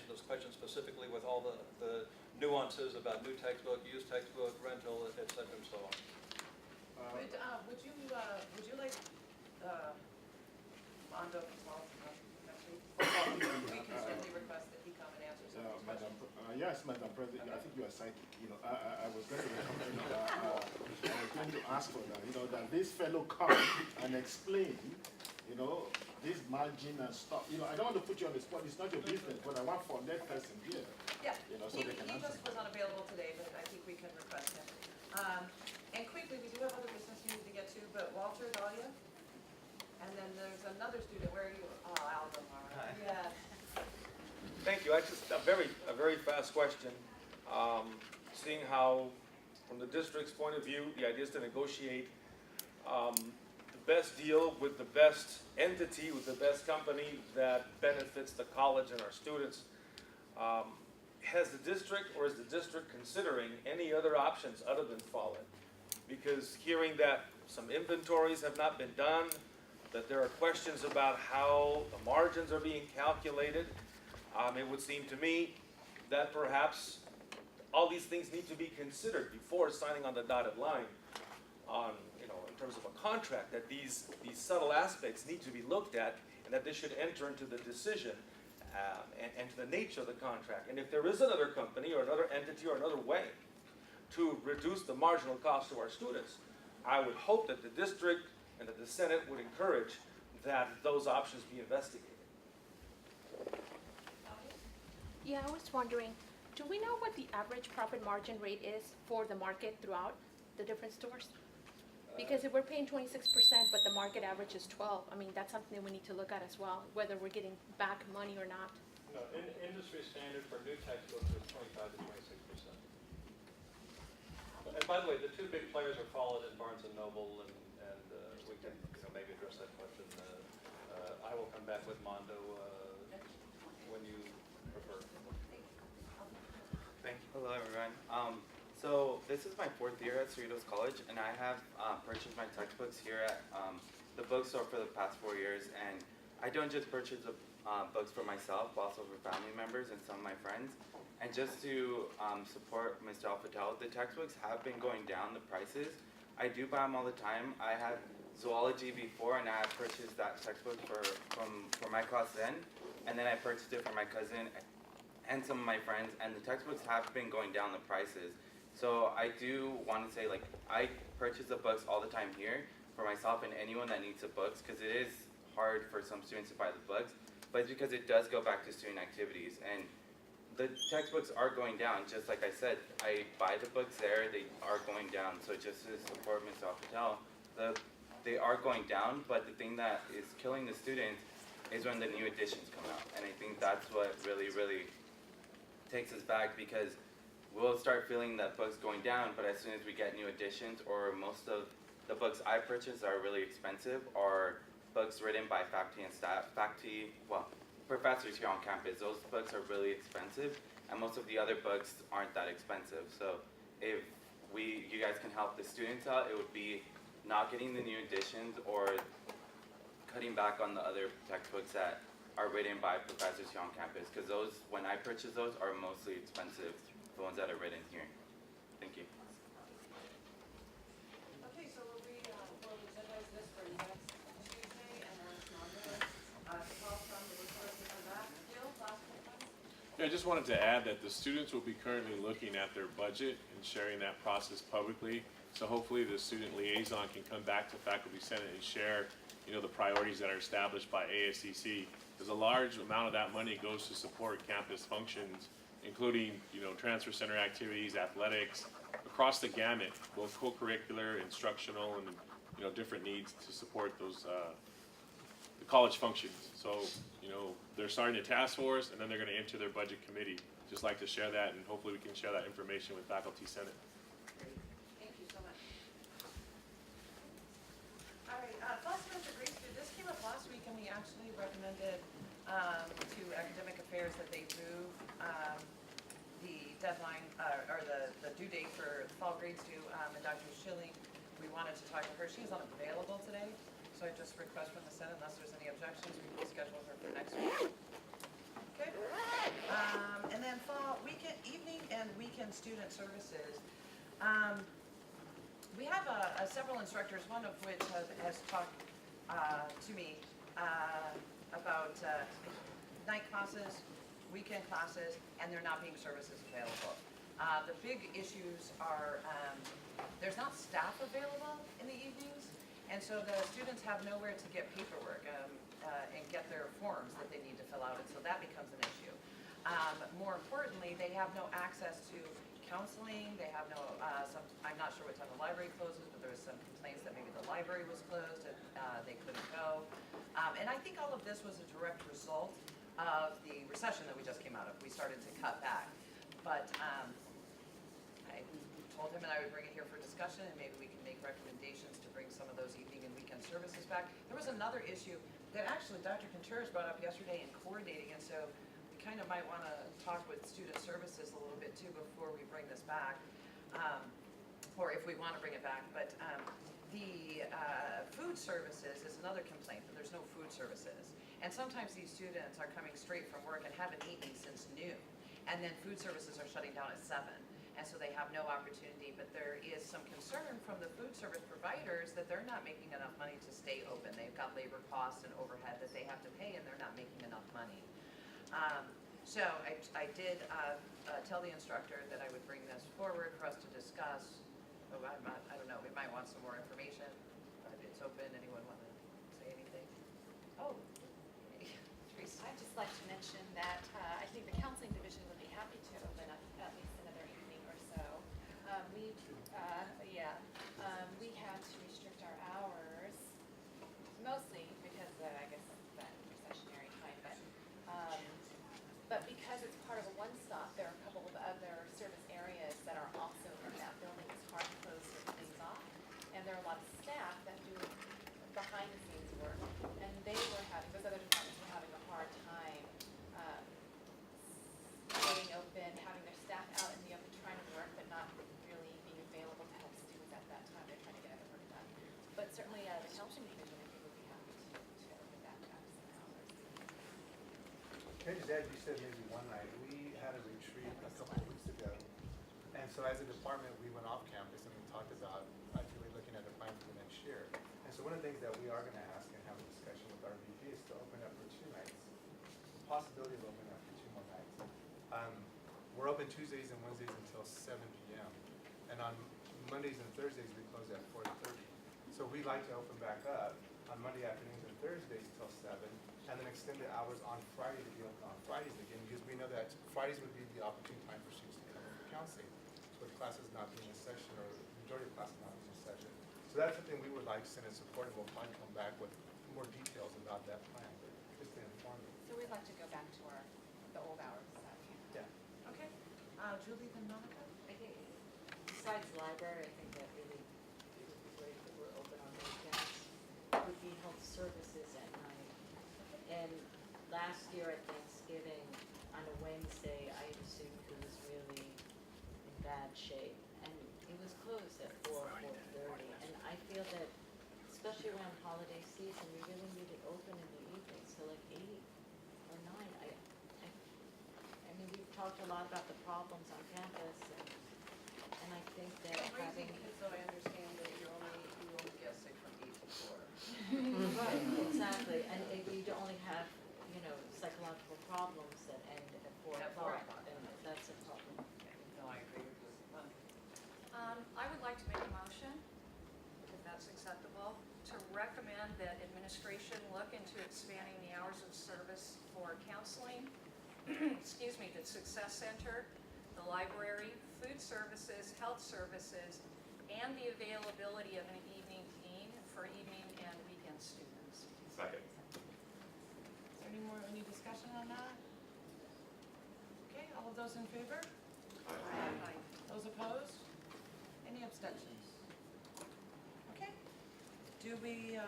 those questions specifically with all the nuances about new textbook, used textbook, rental, et cetera, and so on. Would you like Mondo as well to come next week? We can certainly request that he come and answer some of these questions. Yes, Madam President, I think you are psychic. I was going to, I was going to ask for that. That this fellow come and explain, this margin and stuff. I don't want to put you on the spot. It's not your business, but I want for that person here. Yeah, so they can he answer. just was unavailable today, but I think we can request him. And quickly, we do have other business we need to get to, but Walter Dahlia, and then there's another student. Where are you? Oh, Alvaro. Yes. Thank you. I just a very fast question. Seeing how, from the district's point of view, the idea is to negotiate the best deal with the best entity, with the best company that benefits the college and our students. Has the district, or is the district considering any other options other than Talon? Because hearing that some inventories have not been done, that there are questions about how the margins are being calculated, it would seem to me that perhaps all these things need to be considered before signing on the dotted line on, in terms of a contract, that these subtle aspects need to be looked at, and that this should enter into the decision and to the nature of the contract. And if there is another company or another entity or another way to reduce the marginal cost to our students, I would hope that the district and that the Senate would encourage that those options be investigated. Yeah, I was wondering, do we know what the average profit margin rate is for the market throughout the different stores? Because if we're paying 26%, but the market average is 12, I mean, that's something we need to look at as well, whether we're getting back money or not. No, industry standard for new textbooks is 25 to 26%. And by the way, the two big players are Talon and Barnes and Noble, and we can maybe address that question. I will come back with Mondo when you prefer. Thank you. Hello, everyone. So this is my 4th year at Cerritos College, and I have purchased my textbooks here at the bookstore for the past 4 years. And I don't just purchase books for myself, but also for family members and some of my friends. And just to support Mr. Al-Fatah, the textbooks have been going down, the prices. I do buy them all the time. I had zoology before, and I had purchased that textbook for my class then. And then I purchased it for my cousin and some of my friends, and the textbooks have been going down the prices. So I do want to say, I purchase the books all the time here for myself and anyone that needs the books, because it is hard for some students to buy the books, but it's because it does go back to student activities. And the textbooks are going down, just like I said. I buy the books there, they are going down. So just to support Mr. Al-Fatah, they are going down, but the thing that is killing the students is when the new editions come out. And I think that's what really, really takes us back, because we'll start feeling that books going down, but as soon as we get new editions, or most of the books I purchase are really expensive, or books written by faculty and staff, professors here on campus, those books are really expensive, and most of the other books aren't that expensive. So if you guys can help the students out, it would be not getting the new editions or cutting back on the other textbooks that are written by professors here on campus, because those, when I purchase those, are mostly expensive, the ones that are written here. Thank you. Okay, so we'll agenda this for next Tuesday, and then Mondo, call from the bookstore to come back. Gil, last question? Yeah, I just wanted to add that the students will be currently looking at their budget and sharing that process publicly. So hopefully the student liaison can come back to Faculty Senate and share, the priorities that are established by ASCC. Because a large amount of that money goes to support campus functions, including, transfer center activities, athletics, across the gamut, both co-curricular, instructional, and, different needs to support those, the college functions. So, they're starting a task force, and then they're going to enter their budget committee. Just like to share that, and hopefully we can share that information with Faculty Senate. Great. Thank you so much. All right, class semester grade student, this came up last week, and we actually recommended to Academic Affairs that they move the deadline, or the due date for the fall grades due, and Dr. Schilling, we wanted to talk to her. She's unavailable today, so I just request from the Senate, unless there's any objections, we can schedule her for next week. Okay. We have several instructors, one of which has talked to me about night classes, weekend classes, and there not being services available. The big issues are there's not staff available in the evenings, and so the students have nowhere to get paperwork and get their forms that they need to fill out, and so that becomes an issue. More importantly, they have no access to counseling. They have no, I'm not sure what time the library closes, but there was some complaints that maybe the library was closed and they couldn't go. And I think all of this was a direct result of the recession that we just came out of. We started to cut back. But I told him and I would bring it here for discussion, and maybe we can make recommendations to bring some of those evening and weekend services back. There was another issue that actually Dr. Contreras brought up yesterday in coordinating, and so we kind of might want to talk with student services a little bit too before we bring this back, or if we want to bring it back. But the food services is another complaint, that there's no food services. And sometimes these students are coming straight from work and haven't eaten since noon, and then food services are shutting down at 7. And so they have no opportunity, but there is some concern from the food service providers that they're not making enough money to stay open. They've got labor costs and overhead that they have to pay, and they're not making enough money. So I did tell the instructor that I would bring this forward for us to discuss. Oh, I don't know, we might want some more information, but it's open. Anyone want to say anything? Oh, Teresa. I'd just like to mention that I think the counseling division would be happy to open up at least another evening or so. We had to restrict our hours, mostly because of, I guess, that recessionary time, but because it's part of a one-stop, there are a couple of other service areas that are also in that building. It's hard to close certain things off, and there are a lot of staff that do behind-the-scenes work, and those other departments were having a hard time staying open, having their staff out in the open trying to work, but not really being available to help students at that time. They're trying to get other work done. But certainly the counseling division, I think, would be happy to open that back some hours. Can I just add, you said maybe one night, we had a retreat a couple of weeks ago, and so as a department, we went off campus and we talked about actually looking at a plan for the next year. And so one of the things that we are going to ask and have a discussion with our VP is to open up for 2 nights, the possibility of opening up for 2 more nights. We're open Tuesdays and Wednesdays until 7 p.m. And on Mondays and Thursdays, we close at 4:30. So we'd like to open back up on Monday afternoons and Thursdays till 7, and then extend the hours on Friday to be open on Fridays again, because we know that Fridays would be the opportune time for students to come in for counseling, with classes not being in session or the majority of classes not being in session. So that's something we would like to send in support, and we'll probably come back with more details about that plan, but just to inform you. So we'd like to go back to the old hours. Yeah. Okay. Julie, then Monica? I think, besides library, I think that really it would be great if we're open on weekends, would be health services at night. And last year at Thanksgiving, on a Wednesday, I had a student who was really in bad shape, and it was closed at 4:30. And I feel that, especially around holiday season, we really need it open in the evening, so like 8 or 9. I mean, we've talked a lot about the problems on campus, and I think that Raising having. kids, though, I understand that you only get sick from 8 to 4. Right, exactly, and if you only have, psychological problems that end at 4 At 4 o'clock, o'clock. then that's a problem. No, I agree with you. I would like to make a motion, if that's acceptable, to recommend that administration look into expanding the hours of service for counseling, the Success Center, the library, food services, health services, and the availability of an evening dean for evening and weekend students. Second. Is there any discussion on that? Okay, all of those in favor? Aye. Those opposed? Any abstentions? Okay. Do we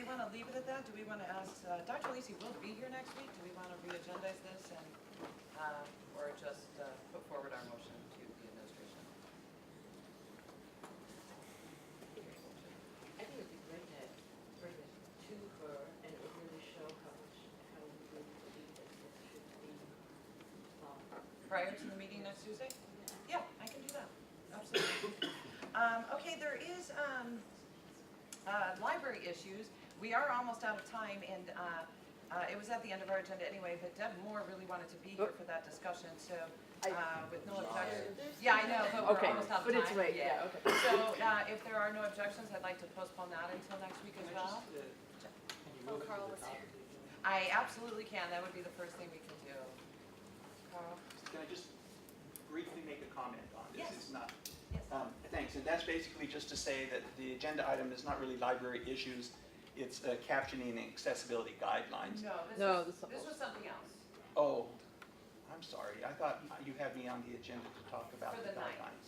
want to leave it at that? Do we want to ask, Dr. Lisi will be here next week. Do we want to re-agendize this and, or just put forward our motion to the administration? I think it'd be great to bring it to her, and it would really show how we really believe that this should be. Prior to the meeting next Tuesday? Yeah, I can do that. Absolutely. Okay, there is, library issues. We are almost out of time, and, it was at the end of our agenda anyway, but Deb Moore really wanted to be here for that discussion, so, with no objections. Yeah, I know, but we're Okay, almost out of time. but it's late, yeah, okay. So, if there are no objections, I'd like to postpone that until next week as well. Oh, Carl was here. I absolutely can, that would be the first thing we can do. Carl? Can I just briefly make a comment on this? Yes. It's not, Yes. thanks, and that's basically just to say that the agenda item is not really library issues, it's captioning and accessibility guidelines. No, this was something else. Oh, I'm sorry, I thought you had me on the agenda to talk about For the the ninth. guidelines.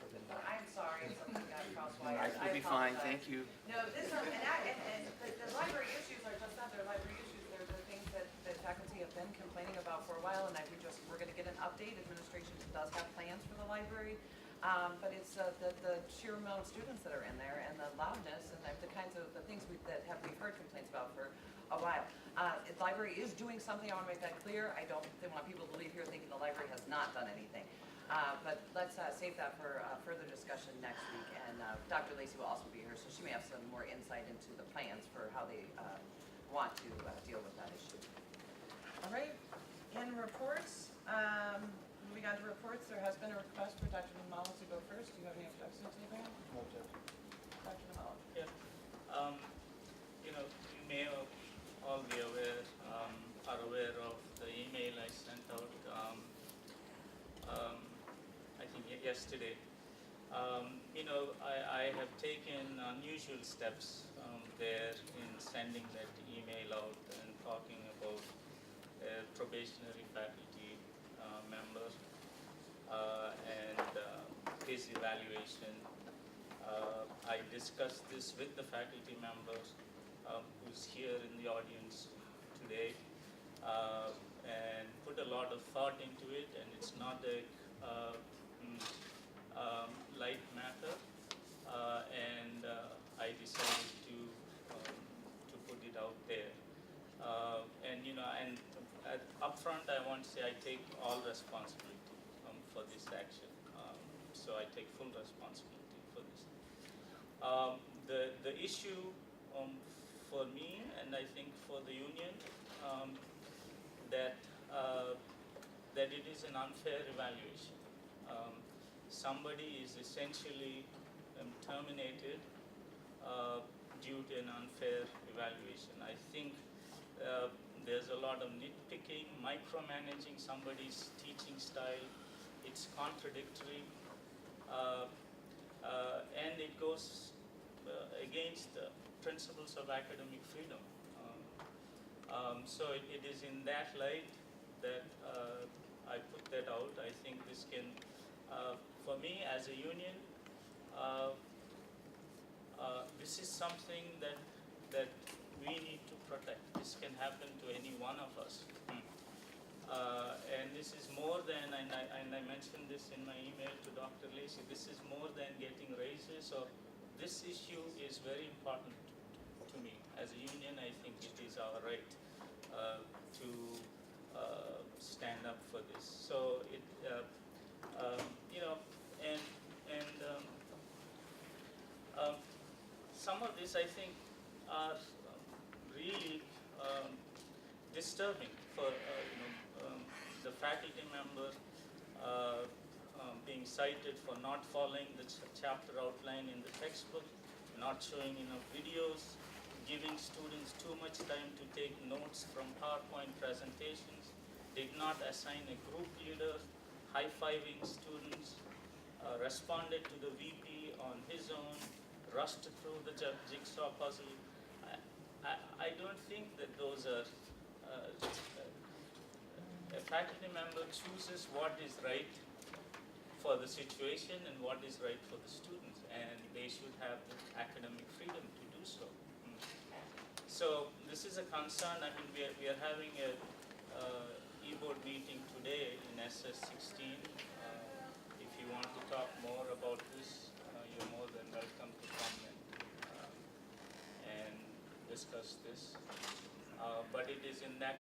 For the But ninth. I'm sorry, something got crossed All wires. right, I we'll be fine, apologize. thank you. No, this one, and the library issues are just that, they're library issues, they're the things that faculty have been complaining about for a while, and we're gonna get an update, administration does have plans for the library, but it's the sheer amount of students that are in there, and the loudness, and the kinds of, the things we've heard complaints about for a while. The library is doing something, I wanna make that clear, I don't want people to leave here thinking the library has not done anything. But let's save that for further discussion next week, and Dr. Lacey will also be here, so she may have some more insight into the plans for how they want to deal with that issue. All right, in reports, moving on to reports, there has been a request for Dr. Namalo to go first. Do you have any objections to that? No objection. Dr. Namalo? Yeah, you know, you may all be aware, are aware of the email I sent out, I think yesterday. You know, I have taken unusual steps there in sending that email out and talking about a probationary faculty member and his evaluation. I discussed this with the faculty member who's here in the audience today and put a lot of thought into it, and it's not a light matter, and I decided to put it out there. And you know, and upfront, I want to say I take all responsibility for this action. So I take full responsibility for this. The issue for me, and I think for the union, that it is an unfair evaluation. Somebody is essentially terminated due to an unfair evaluation. I think there's a lot of nitpicking, micromanaging somebody's teaching style. It's contradictory, and it goes against the principles of academic freedom. So it is in that light that I put that out. I think this can, for me as a union, this is something that we need to protect. This can happen to any one of us. And this is more than, and I mentioned this in my email to Dr. Lacey, this is more than getting raises. So this issue is very important to me. As a union, I think it is our right to stand up for this. So it, you know, and some of this I think are really disturbing for the faculty member being cited for not following the chapter outline in the textbook, not showing enough videos, giving students too much time to take notes from PowerPoint presentations, did not assign a group leader, high-fiving students, responded to the VP on his own, rushed through the jigsaw puzzle. I don't think that those are, a faculty member chooses what is right for the situation and what is right for the students, and they should have the academic freedom to do so. So this is a concern. I mean, we are having a e-board meeting today in SS 16. If you want to talk more about this, you're more than welcome to come and discuss this. But it is in that